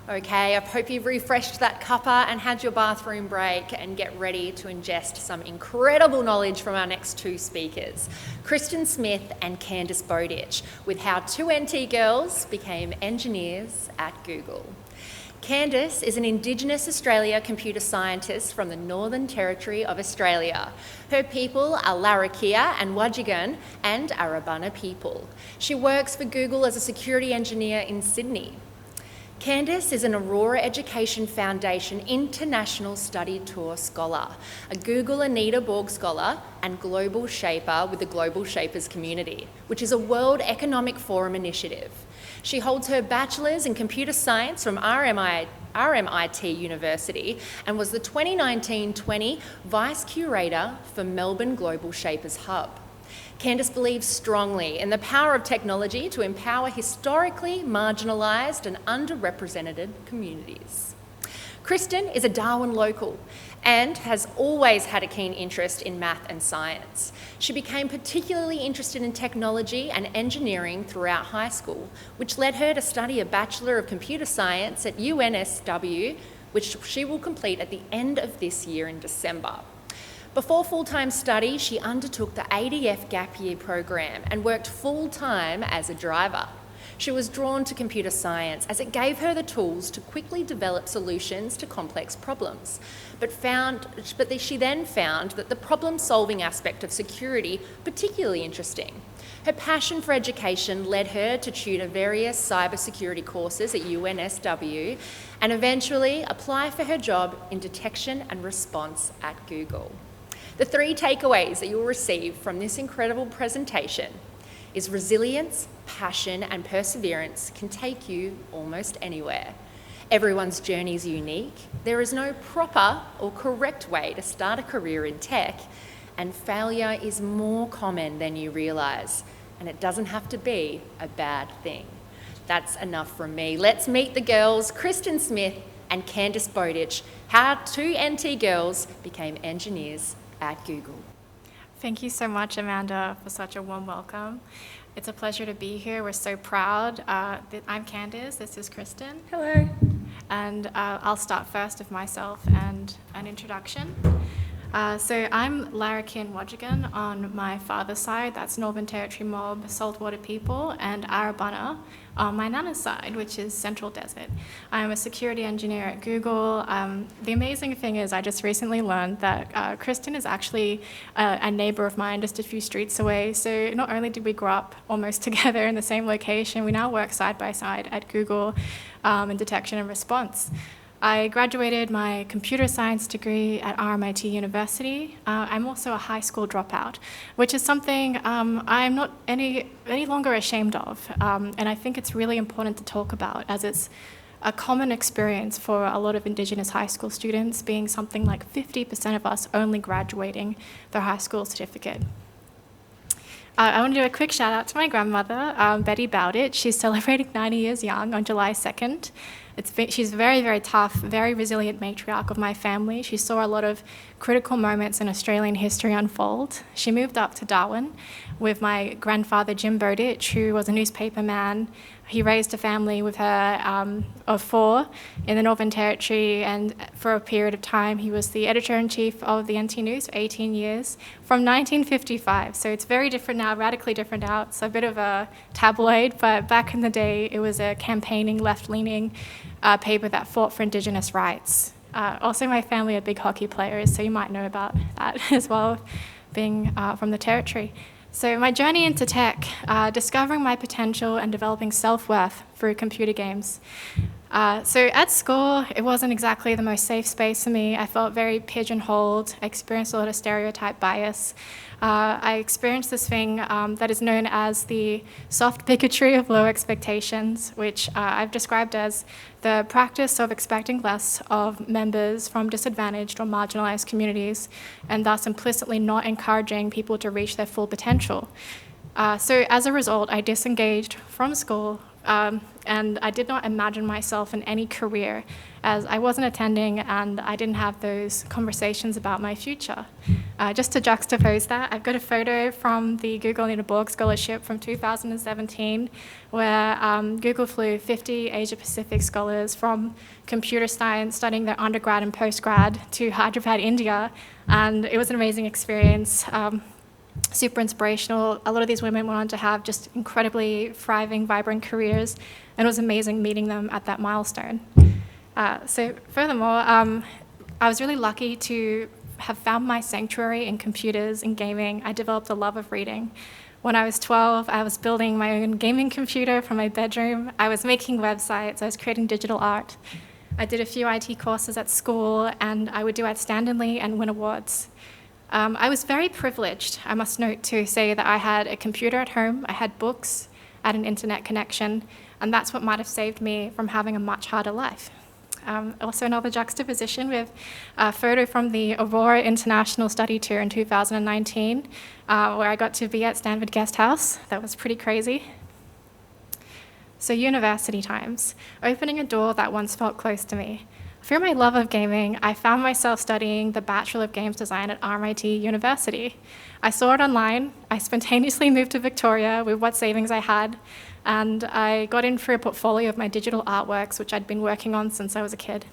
Okay, I hope you've refreshed that cuppa and had your bathroom break and get ready to ingest some incredible knowledge from our next two speakers, Kristin Smith and Candice Bowditch, with how two NT girls became engineers at Google. Candice is an Indigenous Australia computer scientist from the Northern Territory of Australia. Her people are Larrakia and Wudjigin and Arabana people. She works for Google as a security engineer in Sydney. Candice is an Aurora Education Foundation International Study Tour Scholar, a Google Anita Borg Scholar and Global Shaper with the Global Shapers Community, which is a World Economic Forum initiative. She holds her Bachelor's in Computer Science from RMIT University and was the 2019-20 Vice Curator for Melbourne Global Shapers Hub. Candice believes strongly in the power of technology to empower historically marginalised and underrepresented communities. Kristin is a Darwin local and has always had a keen interest in math and science. She became particularly interested in technology and engineering throughout high school, which led her to study a Bachelor of Computer Science at UNSW, which she will complete at the end of this year in December. Before full-time study, she undertook the ADF Gap Year program and worked full-time as a driver. She was drawn to computer science as it gave her the tools to quickly develop solutions to complex problems, but she then found that the problem-solving aspect of security particularly interesting. Her passion for education led her to tutor various cybersecurity courses at UNSW and eventually apply for her job in detection and response at Google. The three takeaways that you'll receive from this incredible presentation is resilience, passion, and perseverance can take you almost anywhere. Everyone's journey is unique. There is no proper or correct way to start a career in tech, and failure is more common than you realise, and it doesn't have to be a bad thing. That's enough from me. Let's meet the girls, Kristin Smith and Candice Bowditch, how two NT girls became engineers at Google. Thank you so much, Amanda, for such a warm welcome. It's a pleasure to be here. We're so proud. I'm Candice, this is Kristin. Hello. And I'll start first with myself and an introduction. So I'm Larrakin Wudjigin on my father's side, that's Northern Territory Mob, Saltwater people, and Arabana on my nana's side, which is Central Desert. I'm a security engineer at Google. The amazing thing is I just recently learned that Kristin is actually a neighbour of mine just a few streets away. So not only did we grow up almost together in the same location, we now work side by side at Google in detection and response. I graduated my computer science degree at RMIT University. I'm also a high school dropout, which is something I'm not any longer ashamed of. And I think it's really important to talk about, as it's a common experience for a lot of Indigenous high school students, being something like 50% of us only graduating their high school certificate. I want to do a quick shout out to my grandmother, Betty Bowditch. She's celebrating 90 years young on July 2nd. She's very, very tough, very resilient matriarch of my family. She saw a lot of critical moments in Australian history unfold. She moved up to Darwin with my grandfather, Jim Bowditch, who was a newspaper man. He raised a family with her of 4 in the Northern Territory, and for a period of time he was the editor-in-chief of the NT News for 18 years, from 1955. So it's very different now, radically different now. It's a bit of a tabloid, but back in the day it was a campaigning, left-leaning paper that fought for Indigenous rights. Also, my family are big hockey players, so you might know about that as well, being from the Territory. So my journey into tech, discovering my potential and developing self-worth through computer games. So at school, it wasn't exactly the most safe space for me. I felt very pigeonholed. I experienced a lot of stereotype bias. I experienced this thing that is known as the soft bigotry of low expectations, which I've described as the practice of expecting less of members from disadvantaged or marginalized communities, and thus implicitly not encouraging people to reach their full potential. So as a result, I disengaged from school and I did not imagine myself in any career, as I wasn't attending and I didn't have those conversations about my future. Just to juxtapose that, I've got a photo from the Google Anita Borg Scholarship from 2017, where Google flew 50 Asia-Pacific scholars from computer science studying their undergrad and postgrad to Hyderabad, India, and it was an amazing experience. Super inspirational. A lot of these women went on to have just incredibly thriving, vibrant careers, and it was amazing meeting them at that milestone. So furthermore, I was really lucky to have found my sanctuary in computers and gaming. I developed a love of reading. When I was 12, I was building my own gaming computer from my bedroom. I was making websites. I was creating digital art. I did a few IT courses at school, and I would do outstandingly and win awards. I was very privileged, I must note, to say that I had a computer at home, I had books, I had an internet connection, and that's what might have saved me from having a much harder life. Also another juxtaposition with a photo from the Aurora International Study Tour in 2019, where I got to be at Stanford Guest House. That was pretty crazy. So university times, opening a door that once felt close to me. Through my love of gaming, I found myself studying the Bachelor of Games Design at RMIT University. I saw it online, I spontaneously moved to Victoria with what savings I had, and I got in for a portfolio of my digital artworks, which I'd been working on since I was a kid.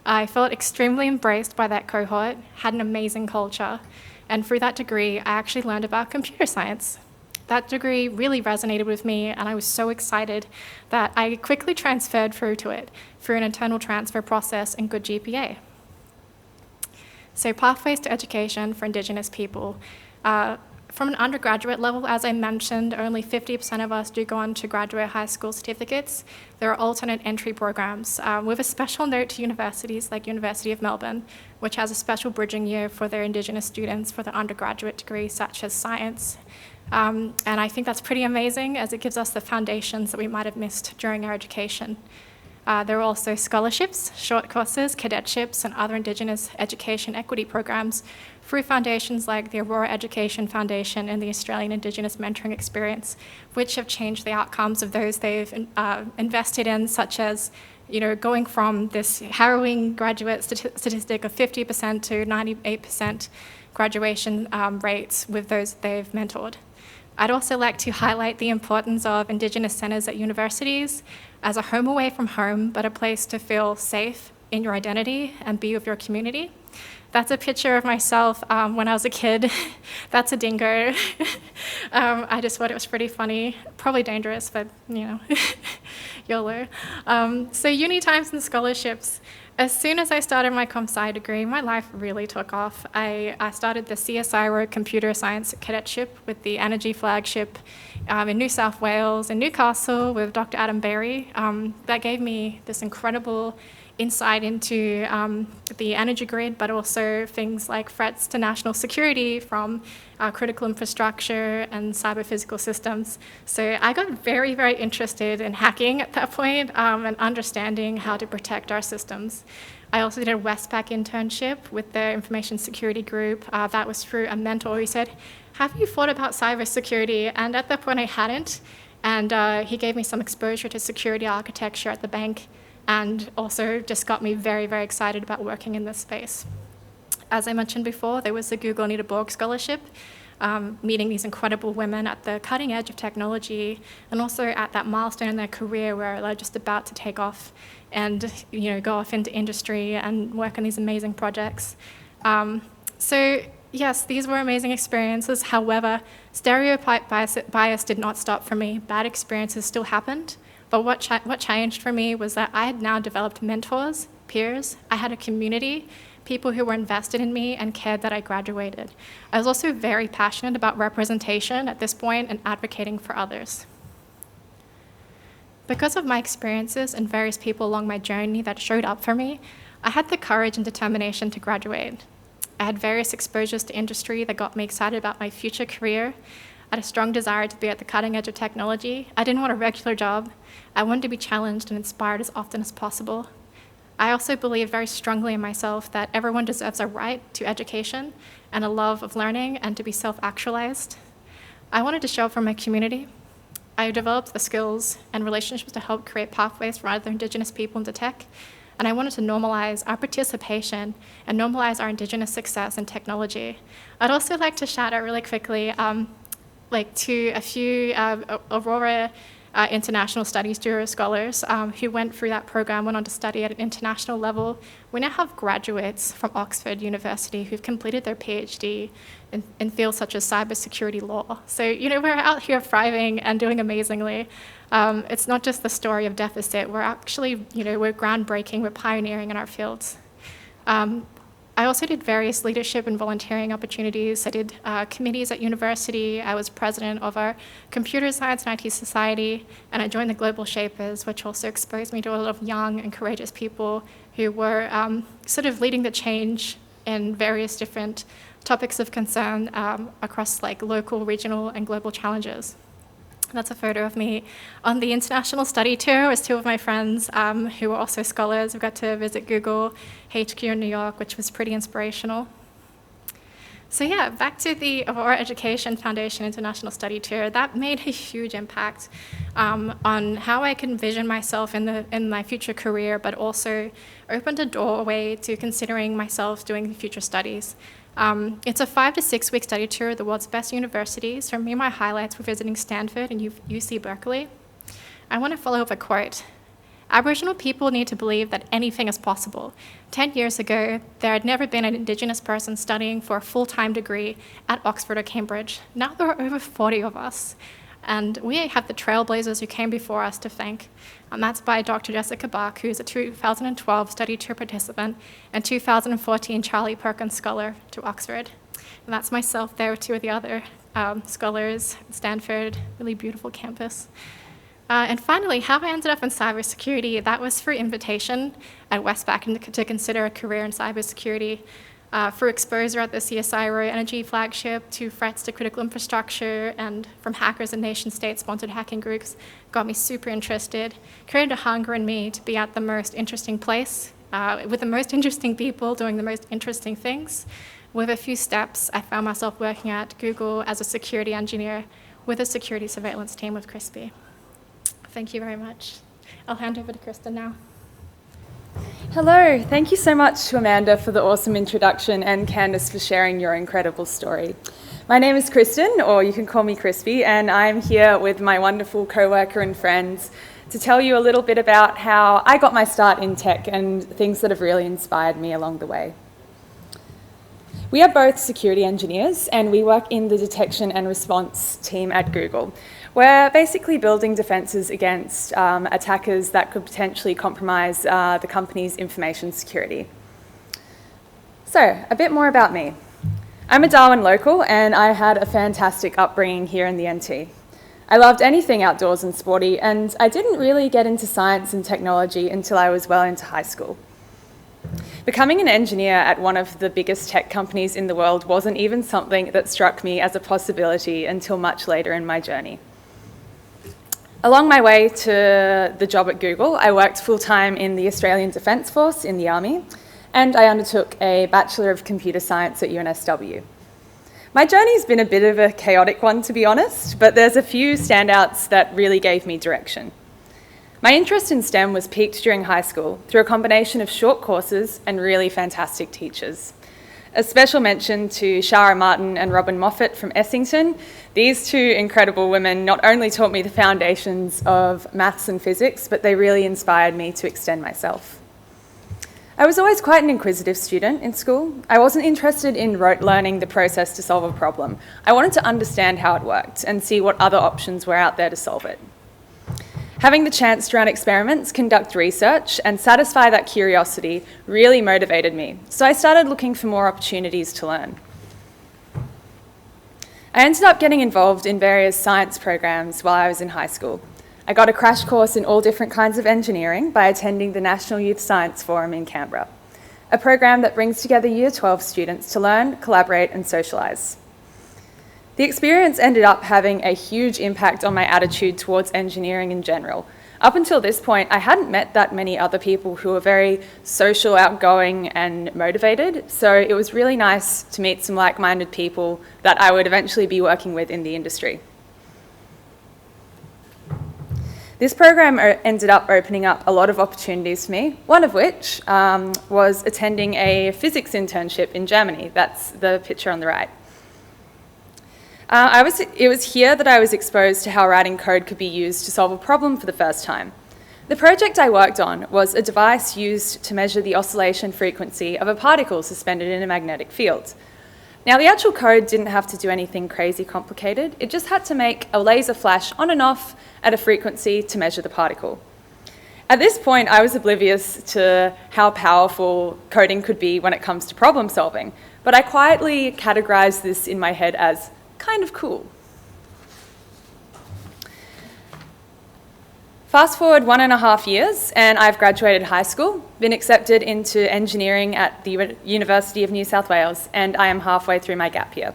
I felt extremely embraced by that cohort, had an amazing culture, and through that degree, I actually learned about computer science. That degree really resonated with me, and I was so excited that I quickly transferred through to it through an internal transfer process and good GPA. So pathways to education for Indigenous people. From an undergraduate level, as I mentioned, only 50% of us do go on to graduate high school certificates. There are alternate entry programs, with a special note to universities like University of Melbourne, which has a special bridging year for their Indigenous students for their undergraduate degrees, such as science. And I think that's pretty amazing, as it gives us the foundations that we might have missed during our education. There are also scholarships, short courses, cadetships, and other Indigenous education equity programs through foundations like the Aurora Education Foundation and the Australian Indigenous Mentoring Experience, which have changed the outcomes of those they've invested in, such as going from this harrowing graduate statistic of 50% to 98% graduation rates with those they've mentored. I'd also like to highlight the importance of Indigenous centres at universities as a home away from home, but a place to feel safe in your identity and be with your community. That's a picture of myself when I was a kid. That's a dingo. I just thought it was pretty funny, probably dangerous, but YOLO. So uni times and scholarships. As soon as I started my comp sci degree, my life really took off. I started the CSIRO Computer Science Cadetship with the Energy Flagship in New South Wales and Newcastle with Dr. Adam Berry. That gave me this incredible insight into the energy grid, but also things like threats to national security from critical infrastructure and cyber physical systems. So I got very, very interested in hacking at that point and understanding how to protect our systems. I also did a Westpac internship with the information security group. That was through a mentor who said, "Have you thought about cybersecurity?" And at that point I hadn't. And he gave me some exposure to security architecture at the bank, and also just got me very, very excited about working in this space. As I mentioned before, there was the Google Anita Borg Scholarship, meeting these incredible women at the cutting edge of technology, and also at that milestone in their career where they're just about to take off and go off into industry and work on these amazing projects. So yes, these were amazing experiences. However, stereotype bias did not stop for me. Bad experiences still happened. But what changed for me was that I had now developed mentors, peers. I had a community, people who were invested in me and cared that I graduated. I was also very passionate about representation at this point and advocating for others. Because of my experiences and various people along my journey that showed up for me, I had the courage and determination to graduate. I had various exposures to industry that got me excited about my future career. I had a strong desire to be at the cutting edge of technology. I didn't want a regular job. I wanted to be challenged and inspired as often as possible. I also believe very strongly in myself that everyone deserves a right to education and a love of learning and to be self-actualized. I wanted to show up for my community. I developed the skills and relationships to help create pathways for other Indigenous people into tech. And I wanted to normalize our participation and normalize our Indigenous success in technology. I'd also like to shout out really quickly to a few Aurora International Studies Bureau scholars who went through that program, went on to study at an international level. We now have graduates from Oxford University who've completed their PhD in fields such as cybersecurity law. So, we're out here thriving and doing amazingly. It's not just the story of deficit. We're actually, we're groundbreaking, we're pioneering in our fields. I also did various leadership and volunteering opportunities. I did committees at university. I was president of our Computer Science and IT Society, and I joined the Global Shapers, which also exposed me to a lot of young and courageous people who were sort of leading the change in various different topics of concern across local, regional, and global challenges. That's a photo of me on the international study tour with two of my friends who were also scholars. We got to visit Google HQ in New York, which was pretty inspirational. So yeah, back to the Aurora Education Foundation International Study Tour. That made a huge impact on how I can envision myself in my future career, but also opened a doorway to considering myself doing future studies. It's a 5 to 6 week study tour of the world's best universities. For me, my highlights were visiting Stanford and UC Berkeley. I want to follow up a quote. Aboriginal people need to believe that anything is possible. 10 years ago, there had never been an Indigenous person studying for a full-time degree at Oxford or Cambridge. Now there are over 40 of us. And we have the trailblazers who came before us to thank. And that's by Dr. Jessica Bach, who's a 2012 study tour participant and 2014 Charlie Perkins Scholar to Oxford. And that's myself there with two of the other scholars at Stanford, really beautiful campus. And finally, how I ended up in cybersecurity, that was through invitation at Westpac to consider a career in cybersecurity. Through exposure at the CSIRO Energy flagship to threats to critical infrastructure and from hackers and nation-state-sponsored hacking groups got me super interested, created a hunger in me to be at the most interesting place, with the most interesting people doing the most interesting things. With a few steps, I found myself working at Google as a security engineer with a security surveillance team with Crispy. Thank you very much. I'll hand over to Kristin now. Hello, thank you so much to Amanda for the awesome introduction and Candice for sharing your incredible story. My name is Kristin, or you can call me Crispy, and I'm here with my wonderful co-worker and friends to tell you a little bit about how I got my start in tech and things that have really inspired me along the way. We are both security engineers and we work in the detection and response team at Google. We're basically building defences against attackers that could potentially compromise the company's information security. So, a bit more about me. I'm a Darwin local and I had a fantastic upbringing here in the NT. I loved anything outdoors and sporty, and I didn't really get into science and technology until I was well into high school. Becoming an engineer at one of the biggest tech companies in the world wasn't even something that struck me as a possibility until much later in my journey. Along my way to the job at Google, I worked full-time in the Australian Defence Force in the Army, and I undertook a Bachelor of Computer Science at UNSW. My journey's been a bit of a chaotic one, to be honest, but there's a few standouts that really gave me direction. My interest in STEM was piqued during high school through a combination of short courses and really fantastic teachers. A special mention to Shara Martin and Robin Moffat from Essington. These two incredible women not only taught me the foundations of maths and physics, but they really inspired me to extend myself. I was always quite an inquisitive student in school. I wasn't interested in rote learning the process to solve a problem. I wanted to understand how it worked and see what other options were out there to solve it. Having the chance to run experiments, conduct research, and satisfy that curiosity really motivated me, so I started looking for more opportunities to learn. I ended up getting involved in various science programs while I was in high school. I got a crash course in all different kinds of engineering by attending the National Youth Science Forum in Canberra, a program that brings together Year 12 students to learn, collaborate, and socialise. The experience ended up having a huge impact on my attitude towards engineering in general. Up until this point, I hadn't met that many other people who were very social, outgoing, and motivated, so it was really nice to meet some like-minded people that I would eventually be working with in the industry. This program ended up opening up a lot of opportunities for me, one of which was attending a physics internship in Germany. That's the picture on the right. It was here that I was exposed to how writing code could be used to solve a problem for the first time. The project I worked on was a device used to measure the oscillation frequency of a particle suspended in a magnetic field. Now, the actual code didn't have to do anything crazy complicated. It just had to make a laser flash on and off at a frequency to measure the particle. At this point, I was oblivious to how powerful coding could be when it comes to problem solving, but I quietly categorized this in my head as kind of cool. Fast forward 1.5 years, and I've graduated high school, been accepted into engineering at the University of New South Wales, and I am halfway through my gap year.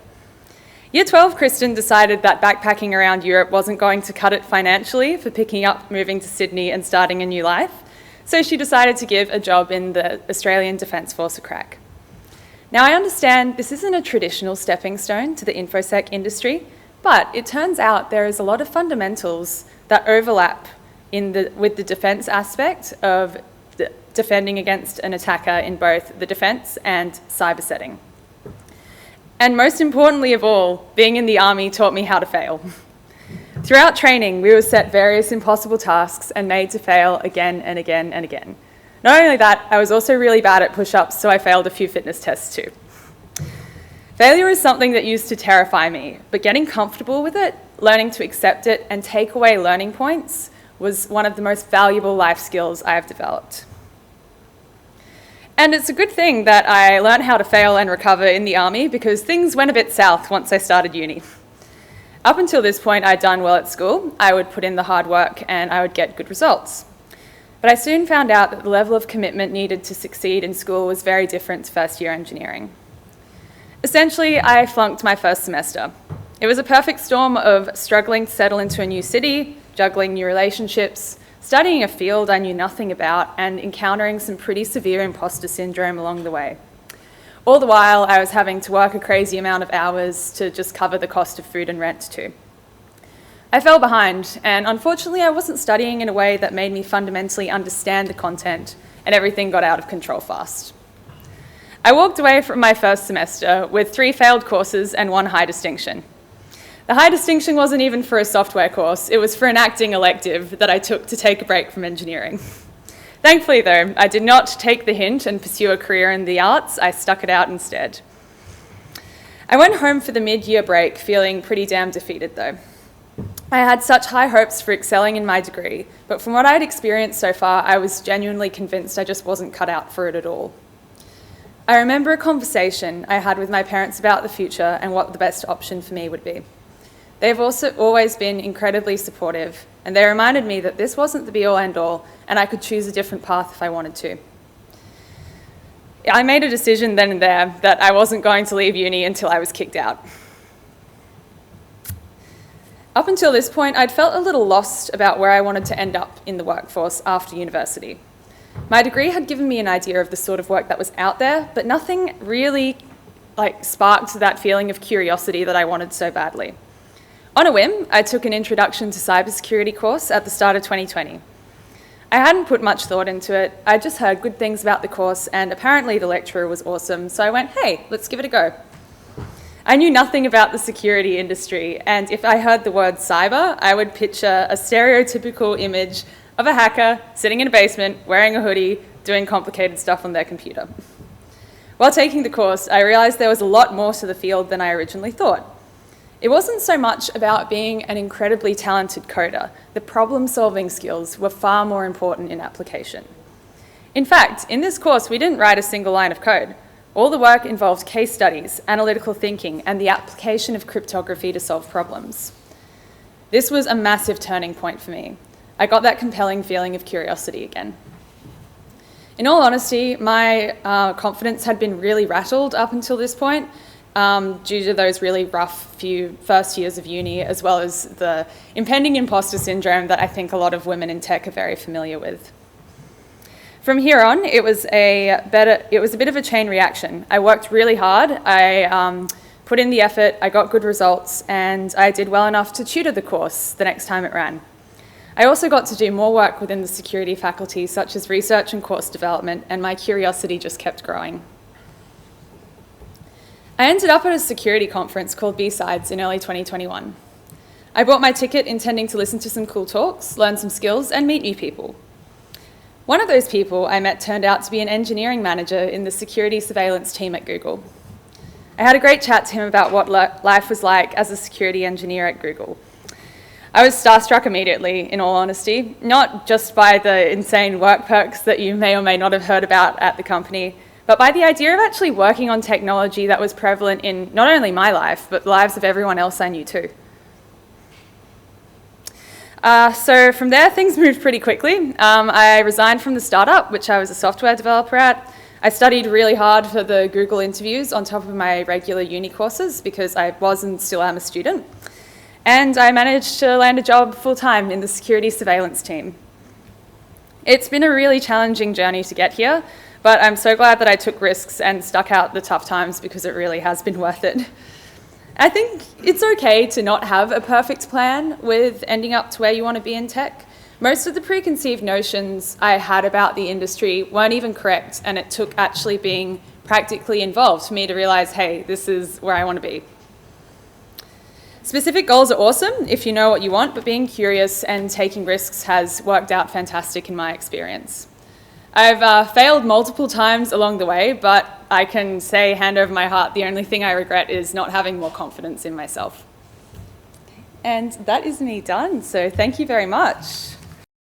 Year 12, Kristin decided that backpacking around Europe wasn't going to cut it financially for picking up, moving to Sydney and starting a new life, so she decided to give a job in the Australian Defence Force a crack. Now, I understand this isn't a traditional stepping stone to the InfoSec industry, but it turns out there is a lot of fundamentals that overlap with the defence aspect of defending against an attacker in both the defence and cyber setting. And most importantly of all, being in the army taught me how to fail. Throughout training, we were set various impossible tasks and made to fail again and again and again. Not only that, I was also really bad at push-ups, so I failed a few fitness tests too. Failure is something that used to terrify me, but getting comfortable with it, learning to accept it and take away learning points was one of the most valuable life skills I have developed. And it's a good thing that I learned how to fail and recover in the army because things went a bit south once I started uni. Up until this point, I'd done well at school. I would put in the hard work and I would get good results. But I soon found out that the level of commitment needed to succeed in school was very different to first-year engineering. Essentially, I flunked my first semester. It was a perfect storm of struggling to settle into a new city, juggling new relationships, studying a field I knew nothing about, and encountering some pretty severe imposter syndrome along the way. All the while, I was having to work a crazy amount of hours to just cover the cost of food and rent too. I fell behind, and unfortunately, I wasn't studying in a way that made me fundamentally understand the content, and everything got out of control fast. I walked away from my first semester with 3 failed courses and 1 high distinction. The high distinction wasn't even for a software course, it was for an acting elective that I took to take a break from engineering. Thankfully though, I did not take the hint and pursue a career in the arts, I stuck it out instead. I went home for the mid-year break feeling pretty damn defeated though. I had such high hopes for excelling in my degree, but from what I'd experienced so far, I was genuinely convinced I just wasn't cut out for it at all. I remember a conversation I had with my parents about the future and what the best option for me would be. They've also always been incredibly supportive, and they reminded me that this wasn't the be-all end-all, and I could choose a different path if I wanted to. I made a decision then and there that I wasn't going to leave uni until I was kicked out. Up until this point, I'd felt a little lost about where I wanted to end up in the workforce after university. My degree had given me an idea of the sort of work that was out there, but nothing really sparked that feeling of curiosity that I wanted so badly. On a whim, I took an Introduction to Cybersecurity course at the start of 2020. I hadn't put much thought into it, I just heard good things about the course and apparently the lecturer was awesome, so I went, hey, let's give it a go. I knew nothing about the security industry, and if I heard the word cyber, I would picture a stereotypical image of a hacker sitting in a basement, wearing a hoodie, doing complicated stuff on their computer. While taking the course, I realized there was a lot more to the field than I originally thought. It wasn't so much about being an incredibly talented coder. The problem-solving skills were far more important in application. In fact, in this course, we didn't write a single line of code. All the work involved case studies, analytical thinking, and the application of cryptography to solve problems. This was a massive turning point for me. I got that compelling feeling of curiosity again. In all honesty, my confidence had been really rattled up until this point, due to those really rough few first years of uni, as well as the impending imposter syndrome that I think a lot of women in tech are very familiar with. From here on, it was a bit of a chain reaction. I worked really hard, I put in the effort, I got good results, and I did well enough to tutor the course the next time it ran. I also got to do more work within the security faculty, such as research and course development, and my curiosity just kept growing. I ended up at a security conference called B-Sides in early 2021. I bought my ticket intending to listen to some cool talks, learn some skills, and meet new people. One of those people I met turned out to be an engineering manager in the security surveillance team at Google. I had a great chat to him about what life was like as a security engineer at Google. I was starstruck immediately, in all honesty, not just by the insane work perks that you may or may not have heard about at the company, but by the idea of actually working on technology that was prevalent in not only my life, but the lives of everyone else I knew too. So from there, things moved pretty quickly. I resigned from the startup, which I was a software developer at. I studied really hard for the Google interviews on top of my regular uni courses because I was and still am a student. And I managed to land a job full-time in the security surveillance team. It's been a really challenging journey to get here, but I'm so glad that I took risks and stuck out the tough times because it really has been worth it. I think it's okay to not have a perfect plan with ending up to where you want to be in tech. Most of the preconceived notions I had about the industry weren't even correct, and it took actually being practically involved for me to realize, hey, this is where I want to be. Specific goals are awesome if you know what you want, but being curious and taking risks has worked out fantastic in my experience. I've failed multiple times along the way, but I can say, hand over my heart, the only thing I regret is not having more confidence in myself. And that is me done, so thank you very much.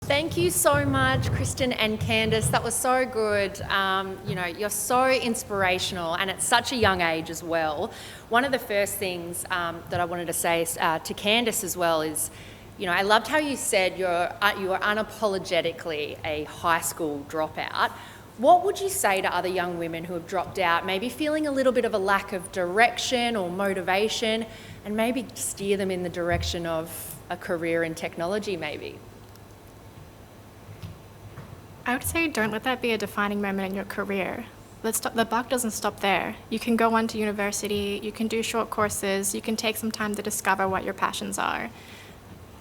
Thank you so much, Kristin and Candice. That was so good. You're so inspirational, and at such a young age as well. One of the first things that I wanted to say to Candice as well is, I loved how you said you are unapologetically a high school dropout. What would you say to other young women who have dropped out, maybe feeling a little bit of a lack of direction or motivation, and maybe steer them in the direction of a career in technology maybe? I would say don't let that be a defining moment in your career. The buck doesn't stop there. You can go on to university, you can do short courses, you can take some time to discover what your passions are.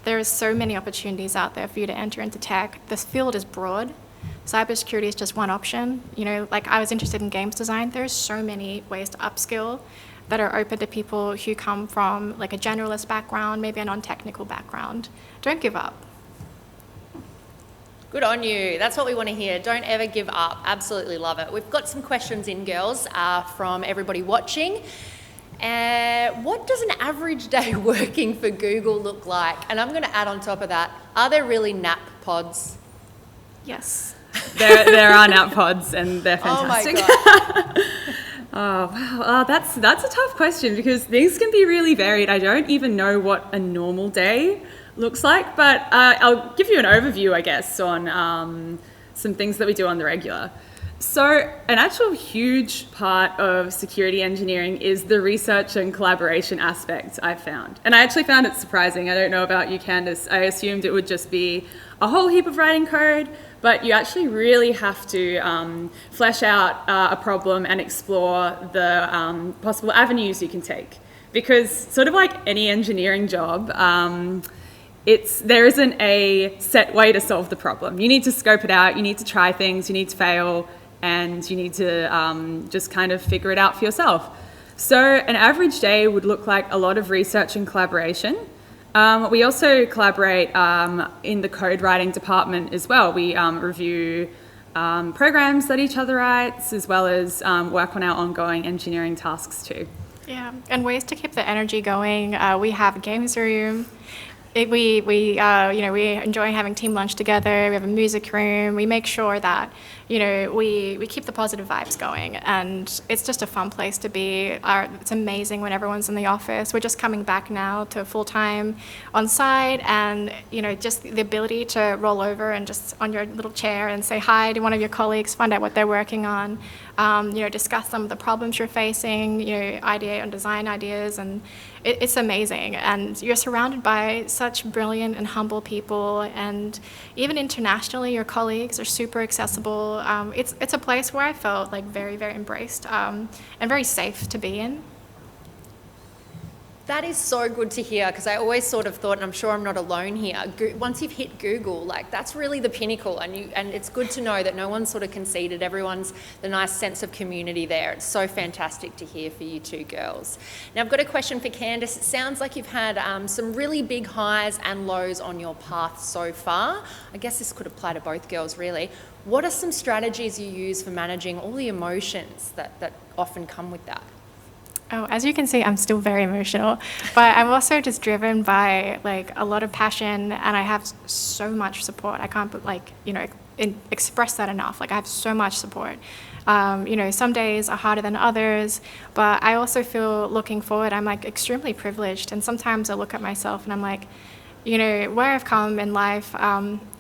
There are so many opportunities out there for you to enter into tech. This field is broad. Cybersecurity is just one option. Like I was interested in games design. There's so many ways to upskill that are open to people who come from like a generalist background, maybe a non-technical background. Don't give up. Good on you. That's what we want to hear. Don't ever give up. Absolutely love it. We've got some questions in, girls, from everybody watching. What does an average day working for Google look like? And I'm going to add on top of that, are there really nap pods? Yes. There are nap pods, and they're fantastic. Oh my God. Oh, wow. That's a tough question because things can be really varied. I don't even know what a normal day looks like, but I'll give you an overview, I guess, on some things that we do on the regular. So an actual huge part of security engineering is the research and collaboration aspect, I've found. And I actually found it surprising. I don't know about you, Candice. I assumed it would just be a whole heap of writing code, but you actually really have to flesh out a problem and explore the possible avenues you can take. Because sort of like any engineering job, there isn't a set way to solve the problem. You need to scope it out, you need to try things, you need to fail, and you need to just kind of figure it out for yourself. So an average day would look like a lot of research and collaboration. We also collaborate in the code writing department as well. We review programs that each other writes, as well as work on our ongoing engineering tasks too. Yeah, and ways to keep the energy going. We have a games room. We enjoy having team lunch together. We have a music room. We make sure that we keep the positive vibes going, and it's just a fun place to be. It's amazing when everyone's in the office. We're just coming back now to full time on site, and just the ability to roll over and just on your little chair and say hi to one of your colleagues, find out what they're working on, discuss some of the problems you're facing, ideate on design ideas, and it's amazing. And you're surrounded by such brilliant and humble people, and even internationally, your colleagues are super accessible. It's a place where I felt like very, very embraced and very safe to be in. That is so good to hear, because I always sort of thought, and I'm sure I'm not alone here, once you've hit Google, like that's really the pinnacle, and it's good to know that no one's sort of conceded. Everyone's the nice sense of community there. It's so fantastic to hear for you two girls. Now I've got a question for Candice. It sounds like you've had some really big highs and lows on your path so far. I guess this could apply to both girls really. What are some strategies you use for managing all the emotions that often come with that? Oh, as you can see, I'm still very emotional, but I'm also just driven by like a lot of passion, and I have so much support. I can't express that enough. Like I have so much support. Some days are harder than others, but I also feel looking forward, I'm like extremely privileged. And sometimes I look at myself and I'm like, where I've come in life,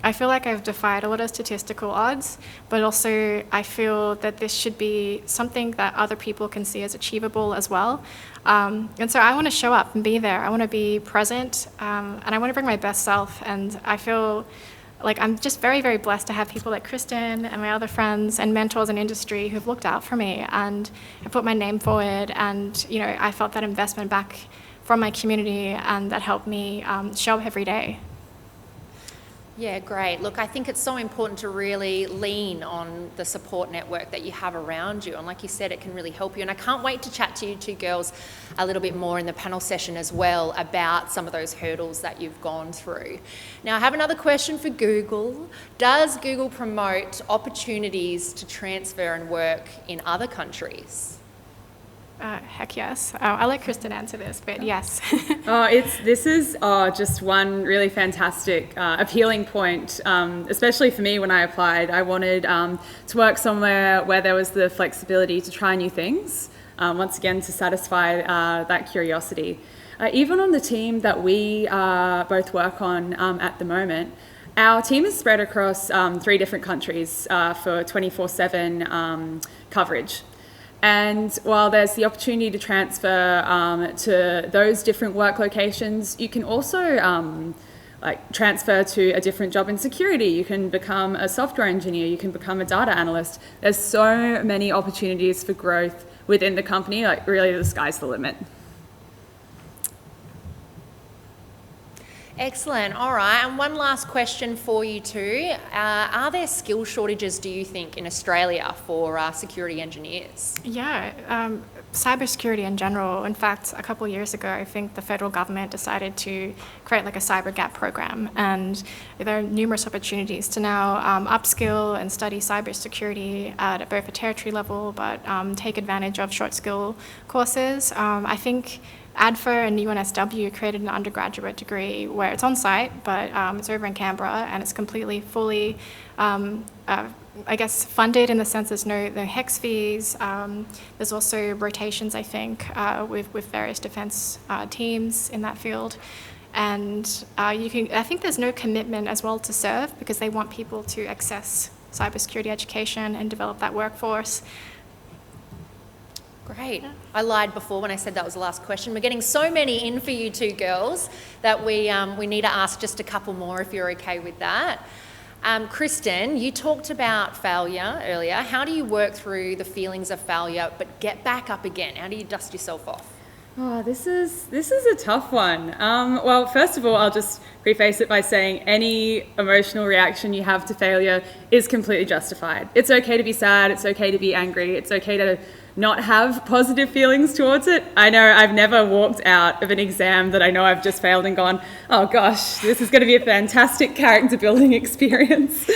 I feel like I've defied a lot of statistical odds, but also I feel that this should be something that other people can see as achievable as well. And so I want to show up and be there. I want to be present, and I want to bring my best self. And I feel like I'm just very, very blessed to have people like Kristin and my other friends and mentors in industry who've looked out for me and have put my name forward. And, I felt that investment back from my community, and that helped me show up every day. Yeah, great. Look, I think it's so important to really lean on the support network that you have around you. And like you said, it can really help you. And I can't wait to chat to you two girls a little bit more in the panel session as well about some of those hurdles that you've gone through. Now, I have another question for Google. Does Google promote opportunities to transfer and work in other countries? Heck yes. I'll let Kristin answer this, but yes. This is just one really fantastic appealing point, especially for me when I applied. I wanted to work somewhere where there was the flexibility to try new things, once again to satisfy that curiosity. Even on the team that we both work on at the moment, our team is spread across 3 different countries for 24/7 coverage. And while there's the opportunity to transfer to those different work locations, you can also transfer to a different job in security. You can become a software engineer. You can become a data analyst. There's so many opportunities for growth within the company. Like really, the sky's the limit. Excellent. All right. And one last question for you two. Are there skill shortages, do you think, in Australia for security engineers? Yeah, cybersecurity in general. In fact, a couple of years ago, I think the federal government decided to create like a cyber gap program. And there are numerous opportunities to now upskill and study cybersecurity at both a territory level, but take advantage of short skill courses. I think ADFA and UNSW created an undergraduate degree where it's on site, but it's over in Canberra, and it's completely, fully, funded in the sense there's no HEX fees. There's also rotations, I think, with various defence teams in that field. And I think there's no commitment as well to serve, because they want people to access cybersecurity education and develop that workforce. Great. I lied before when I said that was the last question. We're getting so many in for you two girls that we need to ask just a couple more if you're okay with that. Kristin, you talked about failure earlier. How do you work through the feelings of failure but get back up again? How do you dust yourself off? Oh, this is a tough one. Well, first of all, I'll just preface it by saying any emotional reaction you have to failure is completely justified. It's okay to be sad. It's okay to be angry. It's okay to not have positive feelings towards it. I know I've never walked out of an exam that I know I've just failed and gone, oh gosh, this is going to be a fantastic character building experience.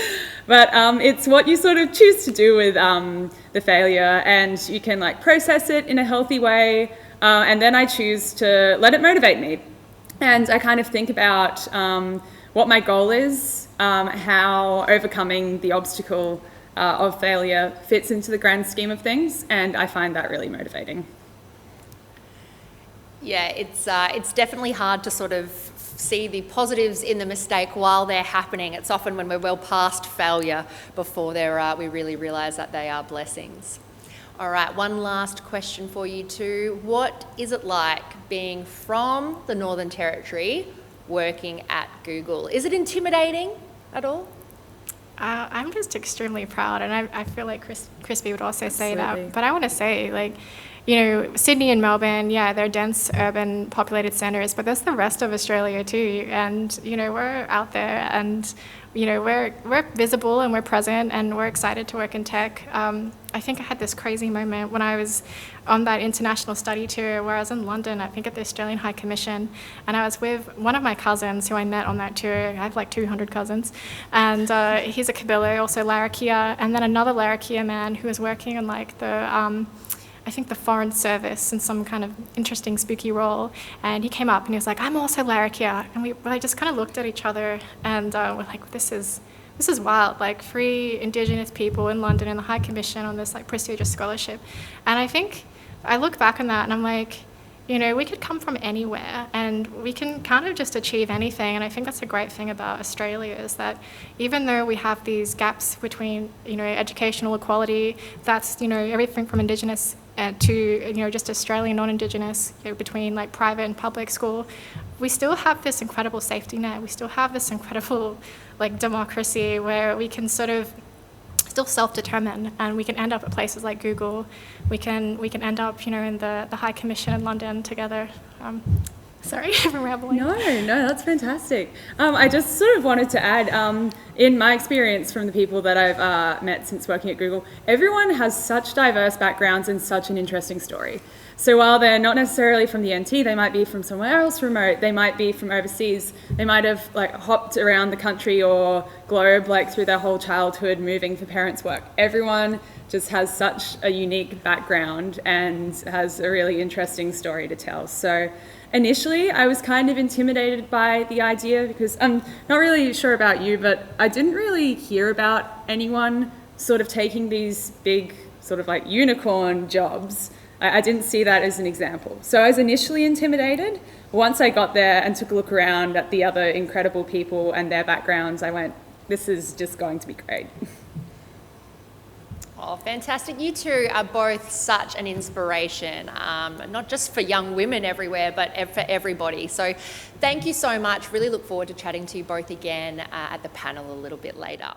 But it's what you sort of choose to do with the failure, and you can process it in a healthy way. And then I choose to let it motivate me. And I kind of think about what my goal is, how overcoming the obstacle of failure fits into the grand scheme of things, and I find that really motivating. Yeah, it's definitely hard to sort of see the positives in the mistake while they're happening. It's often when we're well past failure before we really realise that they are blessings. All right, one last question for you two. What is it like being from the Northern Territory working at Google? Is it intimidating at all? I'm just extremely proud, and I feel like Crispy would also say Absolutely. that. But I want to say, Sydney and Melbourne, yeah, they're dense urban populated centres, but there's the rest of Australia too. And, we're out there and, we're visible and we're present and we're excited to work in tech. I think I had this crazy moment when I was on that international study tour where I was in London, I think at the Australian High Commission, and I was with one of my cousins who I met on that tour. I have like 200 cousins, and he's a Kabila, also Larrakia, and then another Larrakia man who was working in like I think the Foreign Service in some kind of interesting spooky role, and he came up and he was like, I'm also Larrakia, and we just kind of looked at each other and we're like, this is wild, like 3 Indigenous people in London in the High Commission on this like prestigious scholarship. And I think I look back on that and I'm like, we could come from anywhere and we can kind of just achieve anything. And I think that's a great thing about Australia is that even though we have these gaps between, educational equality, that's, everything from Indigenous to, just Australian non-Indigenous, between like private and public school, we still have this incredible safety net. We still have this incredible like democracy where we can sort of still self-determine, and we can end up at places like Google. We can end up, in the High Commission in London together. Sorry, I'm rambling. No, that's fantastic. I just sort of wanted to add, in my experience from the people that I've met since working at Google, everyone has such diverse backgrounds and such an interesting story. So while they're not necessarily from the NT, they might be from somewhere else remote, they might be from overseas, they might have like hopped around the country or globe like through their whole childhood moving for parents' work. Everyone just has such a unique background and has a really interesting story to tell. So initially, I was kind of intimidated by the idea because I'm not really sure about you, but I didn't really hear about anyone sort of taking these big sort of like unicorn jobs. I didn't see that as an example. So I was initially intimidated. Once I got there and took a look around at the other incredible people and their backgrounds, I went, this is just going to be great. Oh, fantastic. You two are both such an inspiration, not just for young women everywhere, but for everybody. So thank you so much. Really look forward to chatting to you both again at the panel a little bit later.